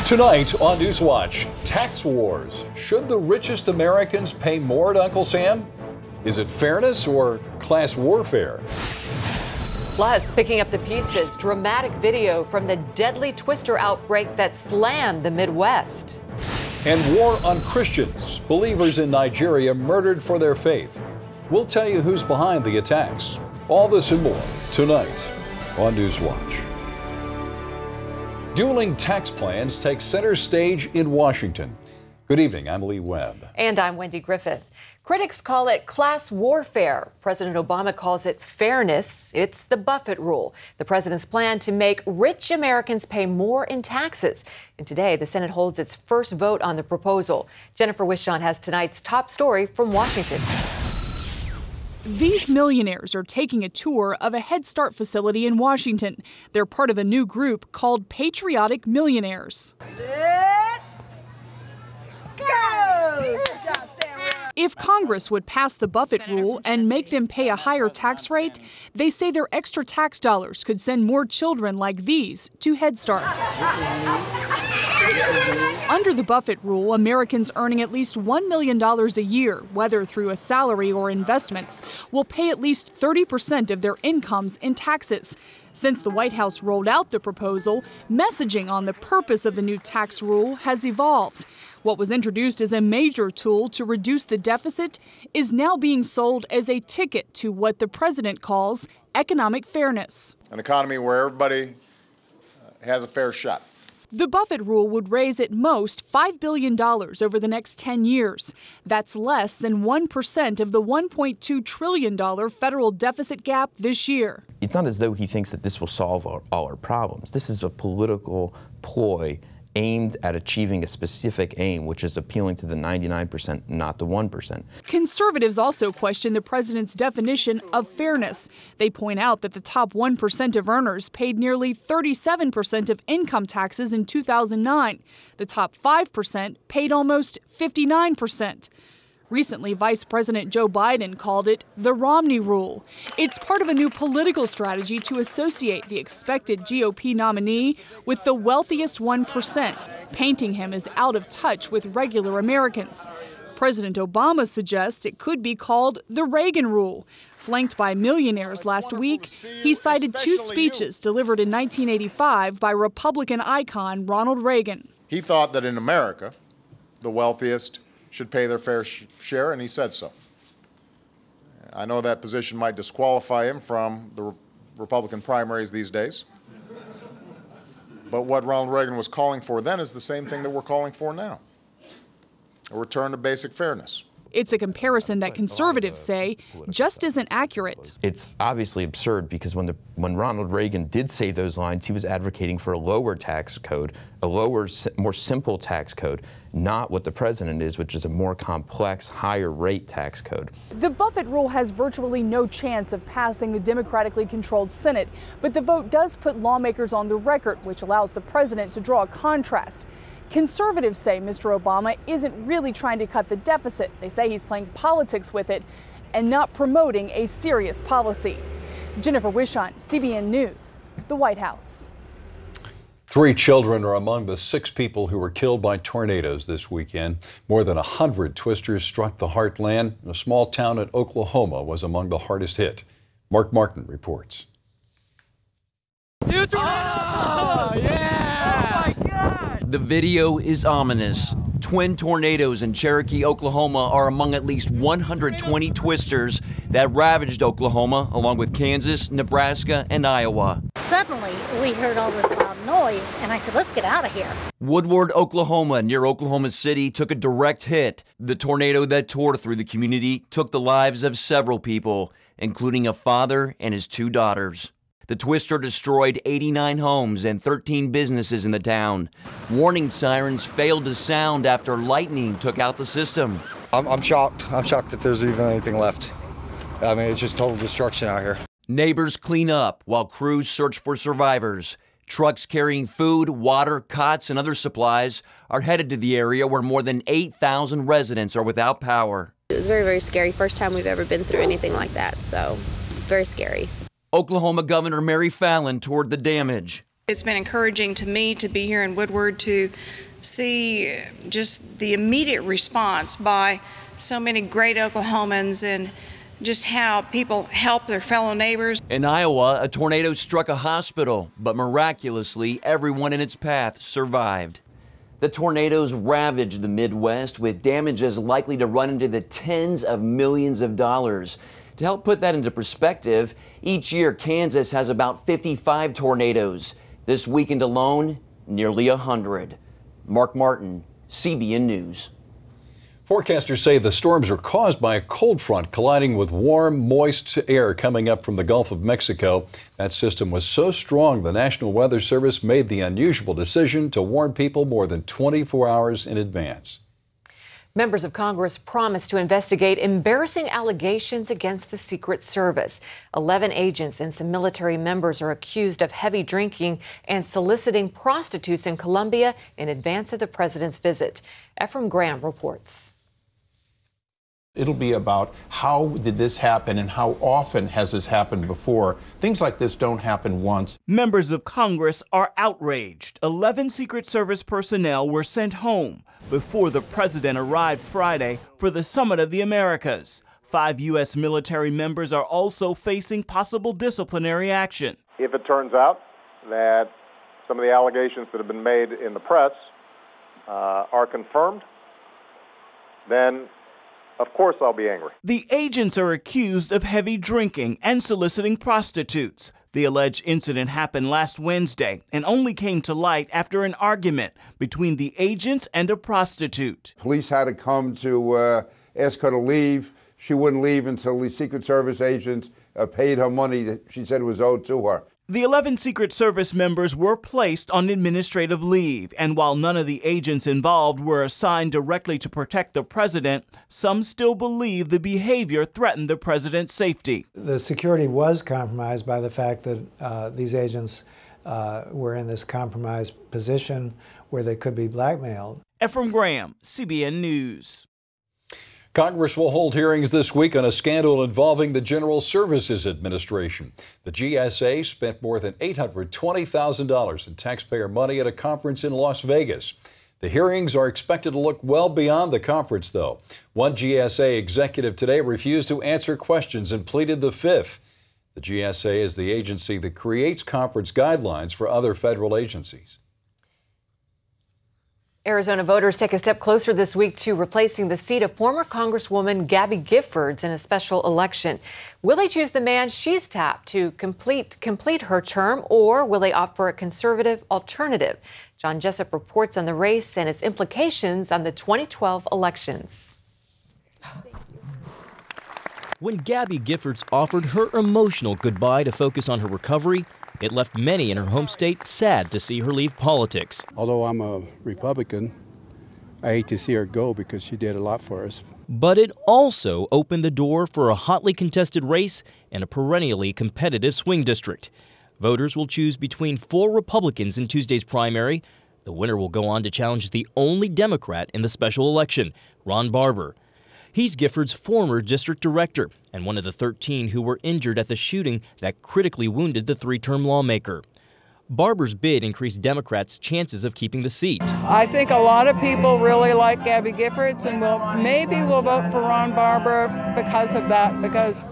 Tonight on NewsWatch, tax wars. Should the richest Americans pay more to Uncle Sam? Is it fairness or class warfare? Plus, picking up the pieces, dramatic video from the deadly twister outbreak that slammed the Midwest. And war on Christians, believers in Nigeria murdered for their faith. We'll tell you who's behind the attacks. All this and more tonight on NewsWatch. Dueling tax plans take center stage in Washington. Good evening, I'm Lee Webb. And I'm Wendy Griffith. Critics call it class warfare. President Obama calls it fairness. It's the Buffett rule, the president's plan to make rich Americans pay more in taxes. And today, the Senate holds its first vote on the proposal. Jennifer Wishon has tonight's top story from Washington. These millionaires are taking a tour of a Head Start facility in Washington. They're part of a new group called Patriotic Millionaires. Let's go! If Congress would pass the Buffett rule and make them pay a higher tax rate, they say their extra tax dollars could send more children like these to Head Start. Under the Buffett rule, Americans earning at least $1 million a year, whether through a salary or investments, will pay at least 30% of their incomes in taxes. Since the White House rolled out the proposal, messaging on the purpose of the new tax rule has evolved. What was introduced as a major tool to reduce the deficit is now being sold as a ticket to what the president calls economic fairness. An economy where everybody has a fair shot. The Buffett rule would raise at most $5 billion over the next 10 years. That's less than 1% of the $1.2 trillion federal deficit gap this year. It's not as though he thinks that this will solve all our problems. This is a political ploy aimed at achieving a specific aim, which is appealing to the 99%, not the 1%. Conservatives also question the president's definition of fairness. They point out that the top 1% of earners paid nearly 37% of income taxes in 2009. The top 5% paid almost 59%. Recently, Vice President Joe Biden called it the Romney Rule. It's part of a new political strategy to associate the expected GOP nominee with the wealthiest 1%, painting him as out of touch with regular Americans. President Obama suggests it could be called the Reagan Rule. Flanked by millionaires last week, he cited two speeches delivered in 1985 by Republican icon Ronald Reagan. He thought that in America, the wealthiest should pay their fair share, and he said so. I know that position might disqualify him from the Republican primaries these days. But what Ronald Reagan was calling for then is the same thing that we're calling for now. A return to basic fairness. It's a comparison that conservatives say just isn't accurate. It's obviously absurd because when Ronald Reagan did say those lines, he was advocating for a lower tax code, a lower, more simple tax code, not what the president is, which is a more complex, higher rate tax code. The Buffett rule has virtually no chance of passing the democratically controlled Senate, but the vote does put lawmakers on the record, which allows the president to draw a contrast. Conservatives say Mr. Obama isn't really trying to cut the deficit. They say he's playing politics with it and not promoting a serious policy. Jennifer Wishon, CBN News, the White House. 3 children are among the 6 people who were killed by tornadoes this weekend. More than 100 twisters struck the heartland. A small town in Oklahoma was among the hardest hit. Mark Martin reports. 2 tornadoes! Oh, yeah! Oh, my God! The video is ominous. Twin tornadoes in Cherokee, Oklahoma are among at least 120 twisters that ravaged Oklahoma, along with Kansas, Nebraska, and Iowa. Suddenly, we heard all this loud noise, and I said, let's get out of here. Woodward, Oklahoma, near Oklahoma City, took a direct hit. The tornado that tore through the community took the lives of several people, including a father and his 2 daughters. The twister destroyed 89 homes and 13 businesses in the town. Warning sirens failed to sound after lightning took out the system. I'm shocked. I'm shocked that there's even anything left. I mean, it's just total destruction out here. Neighbors clean up while crews search for survivors. Trucks carrying food, water, cots, and other supplies are headed to the area where more than 8,000 residents are without power. It was very, very scary. First time we've ever been through anything like that, so very scary. Oklahoma Governor Mary Fallin toured the damage. It's been encouraging to me to be here in Woodward to see just the immediate response by so many great Oklahomans and just how people help their fellow neighbors. In Iowa, a tornado struck a hospital, but miraculously, everyone in its path survived. The tornadoes ravaged the Midwest with damages likely to run into the tens of millions of dollars. To help put that into perspective, each year Kansas has about 55 tornadoes. This weekend alone, nearly 100. Mark Martin, CBN News. Forecasters say the storms are caused by a cold front colliding with warm, moist air coming up from the Gulf of Mexico. That system was so strong, the National Weather Service made the unusual decision to warn people more than 24 hours in advance. Members of Congress promised to investigate embarrassing allegations against the Secret Service. 11 agents and some military members are accused of heavy drinking and soliciting prostitutes in Colombia in advance of the president's visit. Ephraim Graham reports. It'll be about how did this happen and how often has this happened before. Things like this don't happen once. Members of Congress are outraged. 11 Secret Service personnel were sent home before the president arrived Friday for the Summit of the Americas. 5 U.S. military members are also facing possible disciplinary action. If it turns out that some of the allegations that have been made in the press are confirmed, then of course I'll be angry. The agents are accused of heavy drinking and soliciting prostitutes. The alleged incident happened last Wednesday and only came to light after an argument between the agents and a prostitute. Police had to come to ask her to leave. She wouldn't leave until the Secret Service agents paid her money that she said was owed to her. The 11 Secret Service members were placed on administrative leave, and while none of the agents involved were assigned directly to protect the president, some still believe the behavior threatened the president's safety. The security was compromised by the fact that these agents were in this compromised position where they could be blackmailed. Ephraim Graham, CBN News. Congress will hold hearings this week on a scandal involving the General Services Administration. The GSA spent more than $820,000 in taxpayer money at a conference in Las Vegas. The hearings are expected to look well beyond the conference, though. One GSA executive today refused to answer questions and pleaded the fifth. The GSA is the agency that creates conference guidelines for other federal agencies. Arizona voters take a step closer this week to replacing the seat of former Congresswoman Gabby Giffords in a special election. Will they choose the man she's tapped to complete her term, or will they opt for a conservative alternative? John Jessup reports on the race and its implications on the 2012 elections. When Gabby Giffords offered her emotional goodbye to focus on her recovery, it left many in her home state sad to see her leave politics. Although I'm a Republican, I hate to see her go because she did a lot for us. But it also opened the door for a hotly contested race in a perennially competitive swing district. Voters will choose between 4 Republicans in Tuesday's primary. The winner will go on to challenge the only Democrat in the special election, Ron Barber. He's Giffords' former district director and one of the 13 who were injured at the shooting that critically wounded the 3-term lawmaker. Barber's bid increased Democrats' chances of keeping the seat. I think a lot of people really like Gabby Giffords, and maybe we'll vote for Ron Barber because of that, because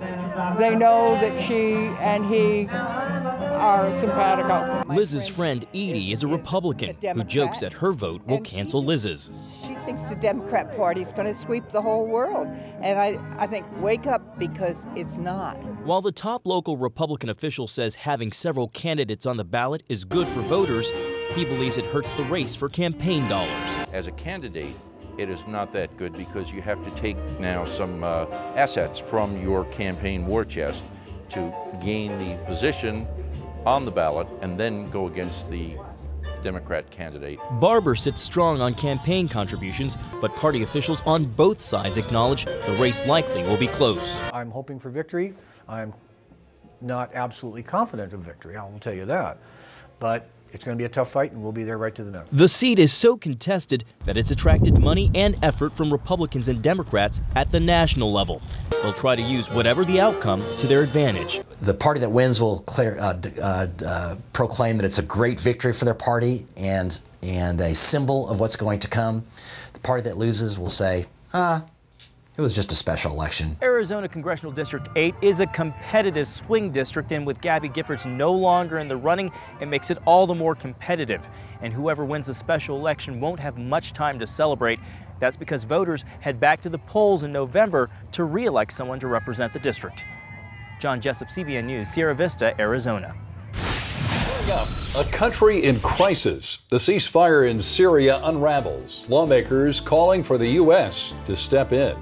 they know that she and he are simpatico. Liz's friend Edie is a Republican who jokes that her vote will cancel Liz's. She thinks the Democrat Party is going to sweep the whole world. And I think, wake up, because it's not. While the top local Republican official says having several candidates on the ballot is good for voters, he believes it hurts the race for campaign dollars. As a candidate, it is not that good because you have to take now some assets from your campaign war chest to gain the position on the ballot and then go against the Democrat candidate. Barber sits strong on campaign contributions, but party officials on both sides acknowledge the race likely will be close. I'm hoping for victory. I'm not absolutely confident of victory, I will tell you that. But it's going to be a tough fight, and we'll be there right to the end. The seat is so contested that it's attracted money and effort from Republicans and Democrats at the national level. They'll try to use whatever the outcome to their advantage. The party that wins will proclaim that it's a great victory for their party and a symbol of what's going to come. The party that loses will say, it was just a special election. Arizona Congressional District 8 is a competitive swing district, and with Gabby Giffords no longer in the running, it makes it all the more competitive. And whoever wins the special election won't have much time to celebrate. That's because voters head back to the polls in November to re-elect someone to represent the district. John Jessup, CBN News, Sierra Vista, Arizona. A country in crisis. The ceasefire in Syria unravels. Lawmakers calling for the U.S. to step in.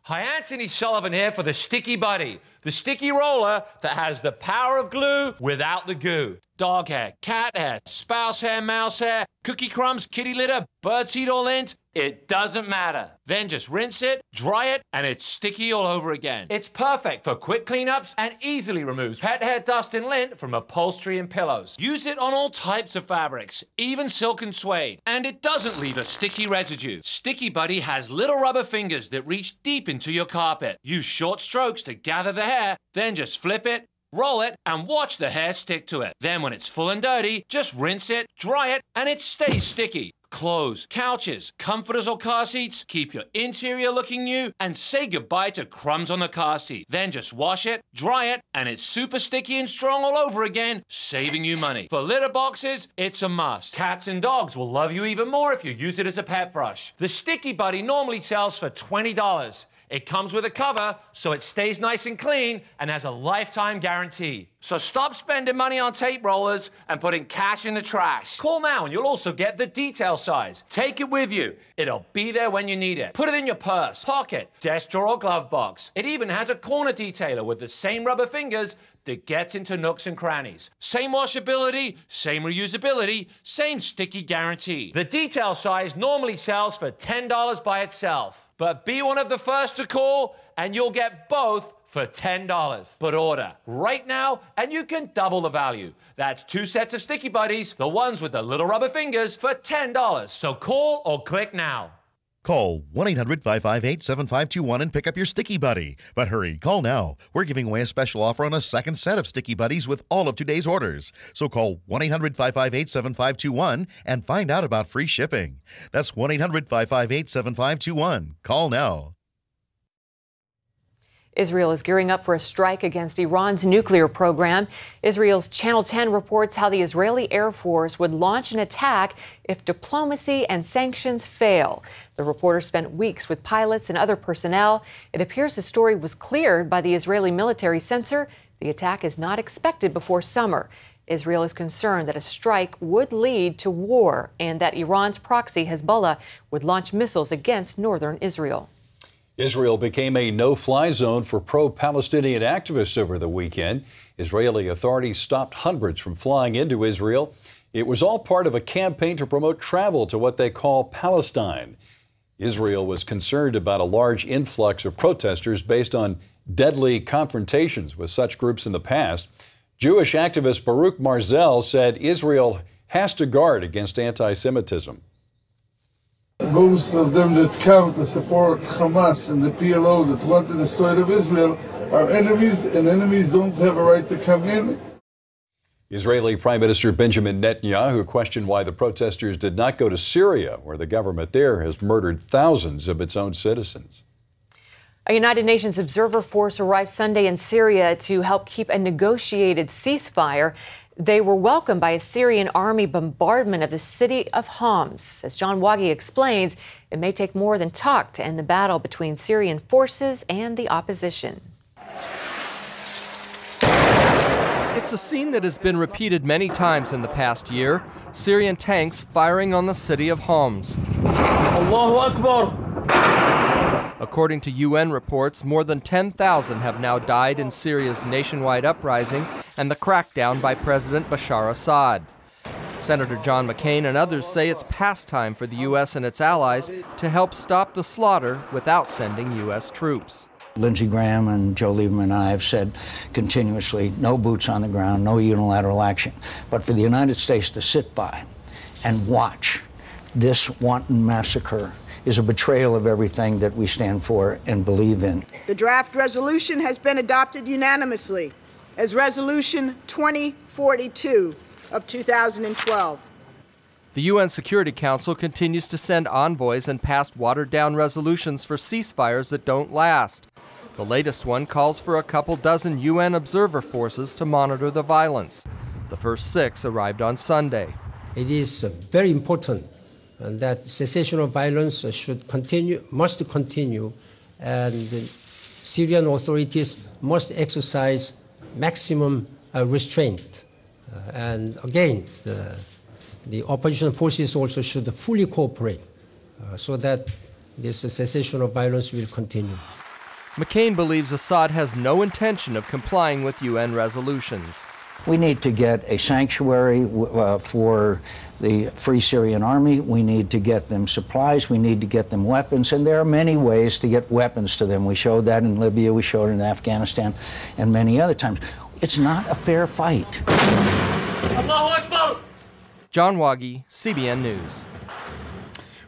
Hi, Anthony Sullivan here for the Sticky Buddy, the sticky roller that has the power of glue without the goo. Dog hair, cat hair, spouse hair, mouse hair, cookie crumbs, kitty litter, birdseed or lint, it doesn't matter. Then just rinse it, dry it, and it's sticky all over again. It's perfect for quick cleanups and easily removes pet hair, dust, and lint from upholstery and pillows. Use it on all types of fabrics, even silk and suede, and it doesn't leave a sticky residue. Sticky Buddy has little rubber fingers that reach deep into your carpet. Use short strokes to gather the hair, then just flip it, roll it, and watch the hair stick to it. Then when it's full and dirty, just rinse it, dry it, and it stays sticky. Clothes, couches, comforters or car seats, keep your interior looking new, and say goodbye to crumbs on the car seat. Then just wash it, dry it, and it's super sticky and strong all over again, saving you money. For litter boxes, it's a must. Cats and dogs will love you even more if you use it as a pet brush. The Sticky Buddy normally sells for $20. It comes with a cover, so it stays nice and clean and has a lifetime guarantee. So stop spending money on tape rollers and putting cash in the trash. Call now and you'll also get the detail size. Take it with you. It'll be there when you need it. Put it in your purse, pocket, desk drawer, or glove box. It even has a corner detailer with the same rubber fingers that gets into nooks and crannies. Same washability, same reusability, same sticky guarantee. The detail size normally sells for $10 by itself. But be one of the first to call, and you'll get both for $10. But order right now, and you can double the value. That's 2 sets of Sticky Buddies, the ones with the little rubber fingers, for $10. So call or click now. Call 1-800-558-7521 and pick up your Sticky Buddy. But hurry, call now. We're giving away a special offer on a second set of Sticky Buddies with all of today's orders. So call 1-800-558-7521 and find out about free shipping. That's 1-800-558-7521. Call now. Israel is gearing up for a strike against Iran's nuclear program. Israel's Channel 10 reports how the Israeli Air Force would launch an attack if diplomacy and sanctions fail. The reporter spent weeks with pilots and other personnel. It appears the story was cleared by the Israeli military censor. The attack is not expected before summer. Israel is concerned that a strike would lead to war and that Iran's proxy Hezbollah would launch missiles against northern Israel. Israel became a no-fly zone for pro-Palestinian activists over the weekend. Israeli authorities stopped hundreds from flying into Israel. It was all part of a campaign to promote travel to what they call Palestine. Israel was concerned about a large influx of protesters based on deadly confrontations with such groups in the past. Jewish activist Baruch Marzel said Israel has to guard against anti-Semitism. Most of them that come to support Hamas and the PLO that want to destroy of Israel are enemies, and enemies don't have a right to come in. Israeli Prime Minister Benjamin Netanyahu questioned why the protesters did not go to Syria, where the government there has murdered thousands of its own citizens. A United Nations observer force arrived Sunday in Syria to help keep a negotiated ceasefire. They were welcomed by a Syrian army bombardment of the city of Homs. As John Wagi explains, it may take more than talk to end the battle between Syrian forces and the opposition. It's a scene that has been repeated many times in the past year. Syrian tanks firing on the city of Homs. Allahu Akbar! According to UN reports, more than 10,000 have now died in Syria's nationwide uprising and the crackdown by President Bashar Assad. Senator John McCain and others say it's past time for the U.S. and its allies to help stop the slaughter without sending U.S. troops. Lindsey Graham and Joe Lieberman and I have said continuously, no boots on the ground, no unilateral action. But for the United States to sit by and watch this wanton massacre is a betrayal of everything that we stand for and believe in. The draft resolution has been adopted unanimously as Resolution 2042 of 2012. The UN Security Council continues to send envoys and pass watered-down resolutions for ceasefires that don't last. The latest one calls for a couple dozen UN observer forces to monitor the violence. The first 6 arrived on Sunday. It is very important that cessation of violence must continue, and the Syrian authorities must exercise maximum restraint. And again, the opposition forces also should fully cooperate so that this cessation of violence will continue. McCain believes Assad has no intention of complying with UN resolutions. We need to get a sanctuary for the Free Syrian Army. We need to get them supplies. We need to get them weapons. And there are many ways to get weapons to them. We showed that in Libya. We showed it in Afghanistan and many other times. It's not a fair fight. John Waggy, CBN News.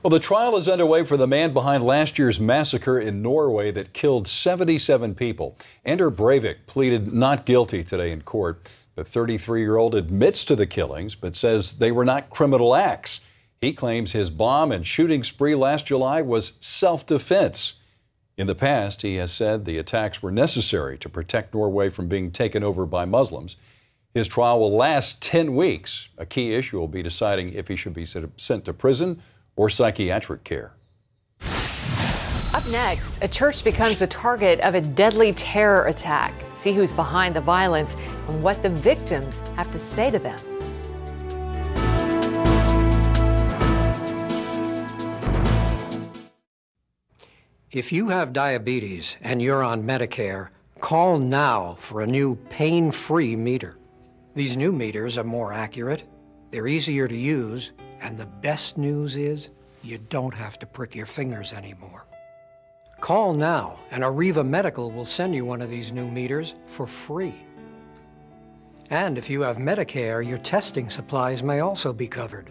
Well, the trial is underway for the man behind last year's massacre in Norway that killed 77 people. Anders Breivik pleaded not guilty today in court. The 33-year-old admits to the killings, but says they were not criminal acts. He claims his bomb and shooting spree last July was self-defense. In the past, he has said the attacks were necessary to protect Norway from being taken over by Muslims. His trial will last 10 weeks. A key issue will be deciding if he should be sent to prison or psychiatric care. Up next, a church becomes the target of a deadly terror attack. See who's behind the violence and what the victims have to say to them. If you have diabetes and you're on Medicare, call now for a new pain-free meter. These new meters are more accurate, they're easier to use, and the best news is you don't have to prick your fingers anymore. Call now, and Arriva Medical will send you one of these new meters for free. And if you have Medicare, your testing supplies may also be covered.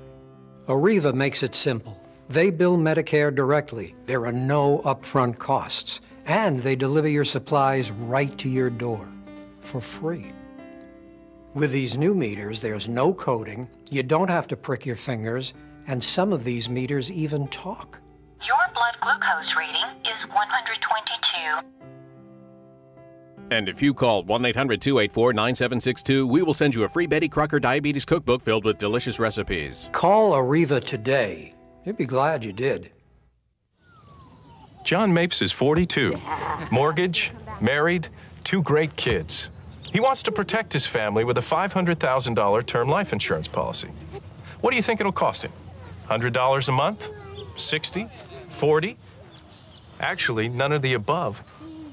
Arriva makes it simple. They bill Medicare directly. There are no upfront costs, and they deliver your supplies right to your door for free. With these new meters, there's no coding, you don't have to prick your fingers, and some of these meters even talk. Your blood glucose reading is 122. And if you call 1-800-284-9762, we will send you a free Betty Crocker Diabetes Cookbook filled with delicious recipes. Call Arriva today. You'd be glad you did. John Mapes is 42, mortgage, married, 2 great kids. He wants to protect his family with a $500,000 term life insurance policy. What do you think it'll cost him? $100 a month? 60? 40? Actually, none of the above.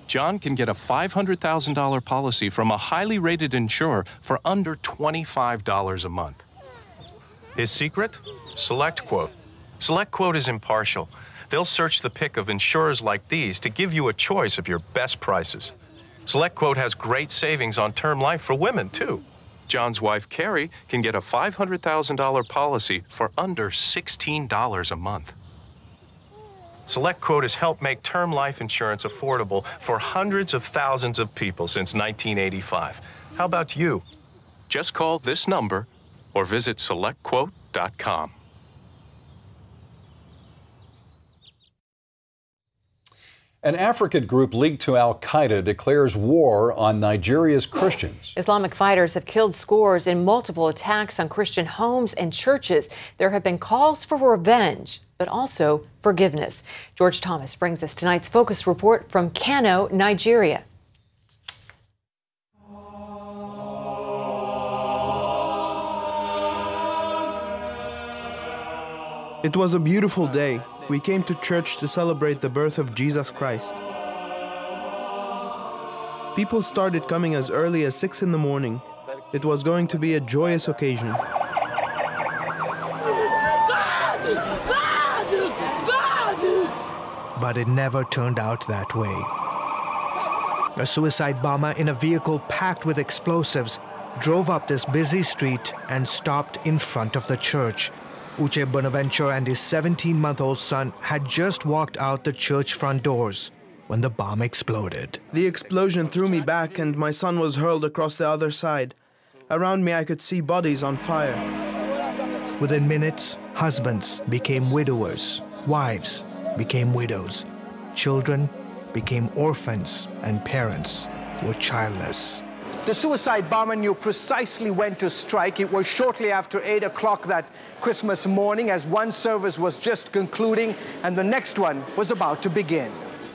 John can get a $500,000 policy from a highly rated insurer for under $25 a month. His secret? SelectQuote. SelectQuote is impartial. They'll search the pick of insurers like these to give you a choice of your best prices. SelectQuote has great savings on term life for women, too. John's wife, Carrie, can get a $500,000 policy for under $16 a month. SelectQuote has helped make term life insurance affordable for hundreds of thousands of people since 1985. How about you? Just call this number or visit SelectQuote.com. An African group linked to al-Qaeda declares war on Nigeria's Christians. Islamic fighters have killed scores in multiple attacks on Christian homes and churches. There have been calls for revenge, but also forgiveness. George Thomas brings us tonight's Focus Report from Kano, Nigeria. It was a beautiful day. We came to church to celebrate the birth of Jesus Christ. People started coming as early as 6 in the morning. It was going to be a joyous occasion. But it never turned out that way. A suicide bomber in a vehicle packed with explosives drove up this busy street and stopped in front of the church. Uche Bonaventure and his 17-month-old son had just walked out the church front doors when the bomb exploded. The explosion threw me back and my son was hurled across the other side. Around me I could see bodies on fire. Within minutes, husbands became widowers, wives became widows, children became orphans, and parents were childless. The suicide bomber knew precisely when to strike. It was shortly after 8 o'clock that Christmas morning, as one service was just concluding and the next one was about to begin.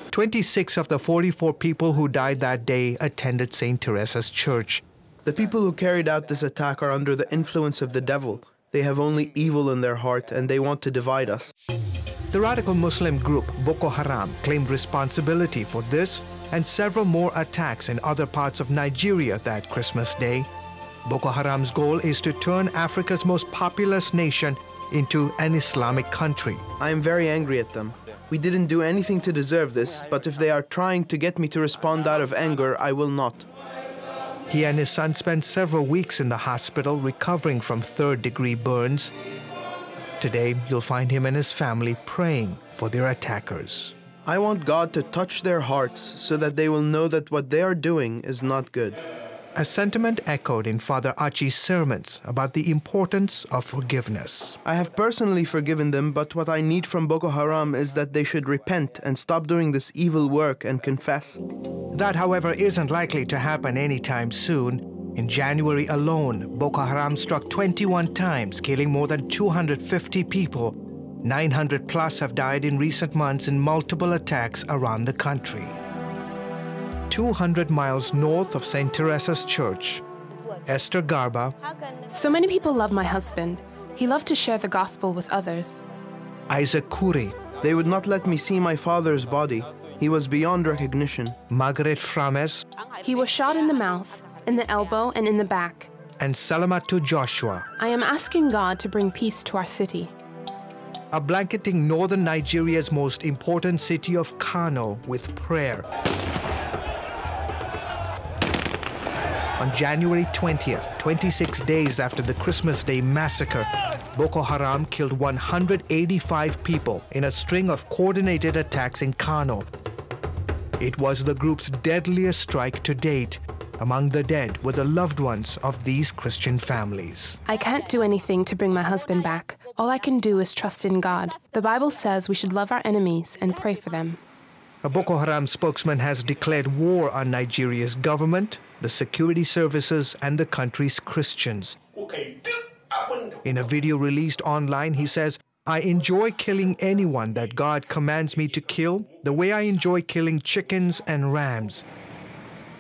26 of the 44 people who died that day attended St. Teresa's Church. The people who carried out this attack are under the influence of the devil. They have only evil in their heart and they want to divide us. The radical Muslim group Boko Haram claimed responsibility for this and several more attacks in other parts of Nigeria that Christmas Day. Boko Haram's goal is to turn Africa's most populous nation into an Islamic country. I am very angry at them. We didn't do anything to deserve this, but if they are trying to get me to respond out of anger, I will not. He and his son spent several weeks in the hospital recovering from third-degree burns. Today, you'll find him and his family praying for their attackers. I want God to touch their hearts so that they will know that what they are doing is not good. A sentiment echoed in Father Achi's sermons about the importance of forgiveness. I have personally forgiven them, but what I need from Boko Haram is that they should repent and stop doing this evil work and confess. That, however, isn't likely to happen anytime soon. In January alone, Boko Haram struck 21 times, killing more than 250 people. 900 plus have died in recent months in multiple attacks around the country. 200 miles north of St. Teresa's Church, Esther Garba. So many people love my husband. He loved to share the gospel with others. Isaac Kuri. They would not let me see my father's body. He was beyond recognition. Margaret Frames. He was shot in the mouth, in the elbow, and in the back. And Salamatu Joshua. I am asking God to bring peace to our city. Are blanketing northern Nigeria's most important city of Kano with prayer. On January 20th, 26 days after the Christmas Day massacre, Boko Haram killed 185 people in a string of coordinated attacks in Kano. It was the group's deadliest strike to date. Among the dead were the loved ones of these Christian families. I can't do anything to bring my husband back. All I can do is trust in God. The Bible says we should love our enemies and pray for them. A Boko Haram spokesman has declared war on Nigeria's government, the security services, and the country's Christians. In a video released online, he says, "I enjoy killing anyone that God commands me to kill, the way I enjoy killing chickens and rams."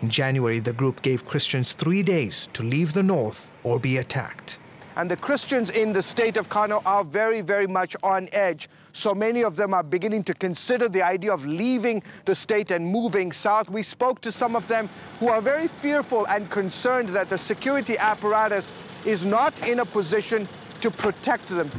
In January, the group gave Christians 3 days to leave the north or be attacked. And the Christians in the state of Kano are very, very much on edge. So many of them are beginning to consider the idea of leaving the state and moving south. We spoke to some of them who are very fearful and concerned that the security apparatus is not in a position to protect them.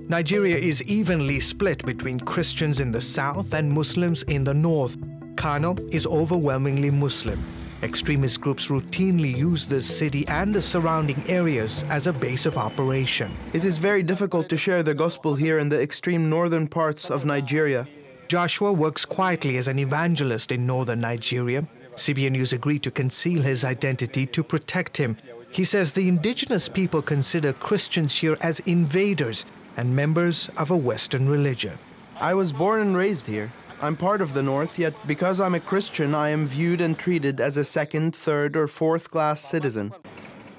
Nigeria is evenly split between Christians in the south and Muslims in the north. Kano is overwhelmingly Muslim. Extremist groups routinely use this city and the surrounding areas as a base of operation. It is very difficult to share the gospel here in the extreme northern parts of Nigeria. Joshua works quietly as an evangelist in northern Nigeria. CBN News agreed to conceal his identity to protect him. He says the indigenous people consider Christians here as invaders and members of a Western religion. I was born and raised here. I'm part of the North, yet because I'm a Christian, I am viewed and treated as a second, third, or fourth-class citizen.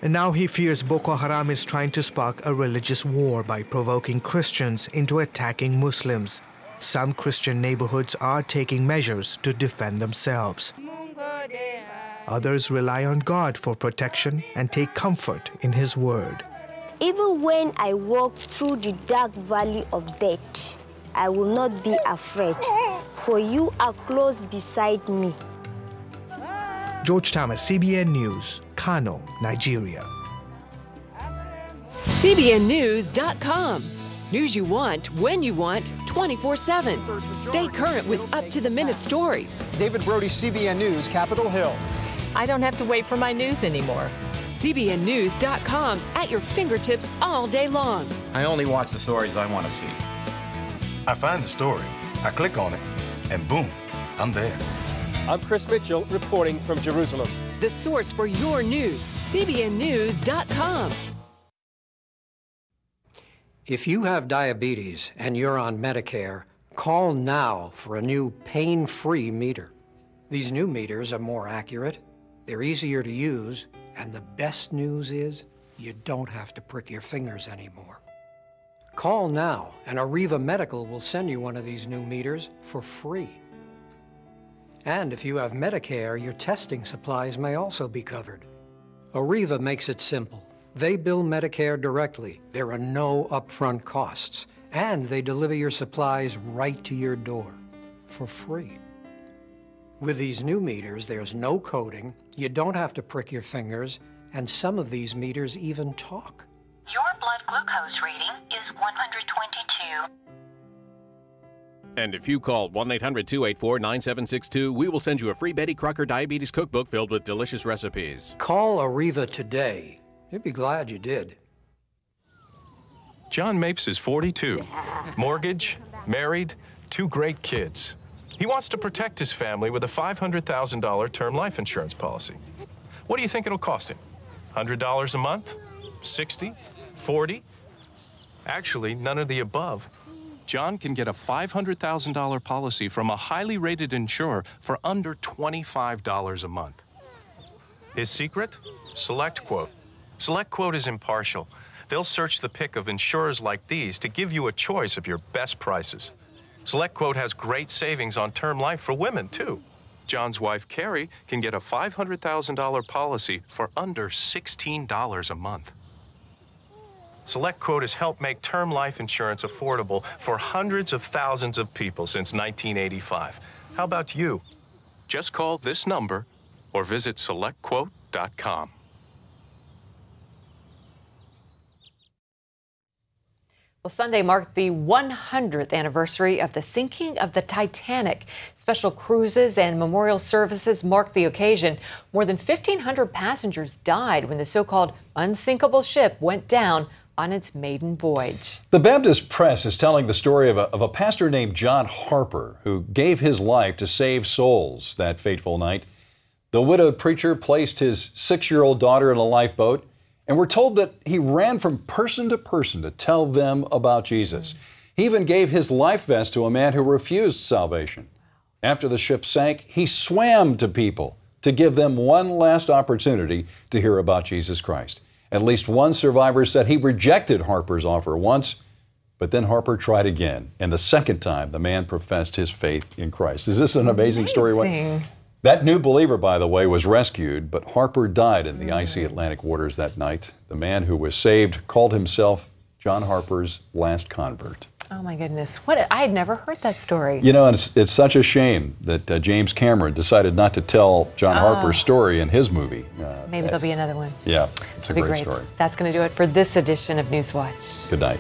And now he fears Boko Haram is trying to spark a religious war by provoking Christians into attacking Muslims. Some Christian neighborhoods are taking measures to defend themselves. Others rely on God for protection and take comfort in His word. Even when I walk through the dark valley of death, I will not be afraid, for you are close beside me. George Thomas, CBN News, Kano, Nigeria. CBNNews.com. News you want, when you want, 24/7. Stay current with up-to-the-minute stories. David Brody, CBN News, Capitol Hill. I don't have to wait for my news anymore. CBNNews.com at your fingertips all day long. I only watch the stories I want to see. I find the story, I click on it, and boom, I'm there. I'm Chris Mitchell reporting from Jerusalem. The source for your news, CBNNews.com. If you have diabetes and you're on Medicare, call now for a new pain-free meter. These new meters are more accurate, they're easier to use, and the best news is you don't have to prick your fingers anymore. Call now and Arriva Medical will send you one of these new meters for free. And if you have Medicare, your testing supplies may also be covered. Arriva makes it simple. They bill Medicare directly. There are no upfront costs. And they deliver your supplies right to your door for free. With these new meters, there's no coding, you don't have to prick your fingers, and some of these meters even talk. Your blood glucose reading is 122. And if you call 1-800-284-9762, we will send you a free Betty Crocker Diabetes Cookbook filled with delicious recipes. Call Arriva today. You'd be glad you did. John Mapes is 42. Mortgage, married, 2 great kids. He wants to protect his family with a $500,000 term life insurance policy. What do you think it'll cost him? $100 a month? 60? 40? Actually, none of the above. John can get a $500,000 policy from a highly rated insurer for under $25 a month. His secret? SelectQuote. SelectQuote is impartial. They'll search the pick of insurers like these to give you a choice of your best prices. SelectQuote has great savings on term life for women, too. John's wife, Carrie, can get a $500,000 policy for under $16 a month. SelectQuote has helped make term life insurance affordable for hundreds of thousands of people since 1985. How about you? Just call this number or visit SelectQuote.com. Well, Sunday marked the 100th anniversary of the sinking of the Titanic. Special cruises and memorial services marked the occasion. More than 1,500 passengers died when the so-called unsinkable ship went down on its maiden voyage. The Baptist Press is telling the story of a pastor named John Harper who gave his life to save souls that fateful night. The widowed preacher placed his 6-year-old daughter in a lifeboat, and we're told that he ran from person to person to tell them about Jesus. He even gave his life vest to a man who refused salvation. After the ship sank, he swam to people to give them one last opportunity to hear about Jesus Christ. At least one survivor said he rejected Harper's offer once, but then Harper tried again. And the second time, the man professed his faith in Christ. Is this an amazing story? That new believer, by the way, was rescued, but Harper died in the icy Atlantic waters that night. The man who was saved called himself John Harper's last convert. Oh my goodness, I had never heard that story. You know, it's such a shame that James Cameron decided not to tell John Harper's story in his movie. Maybe there'll be another one. Yeah, it's a great story. That's going to do it for this edition of Newswatch. Good night.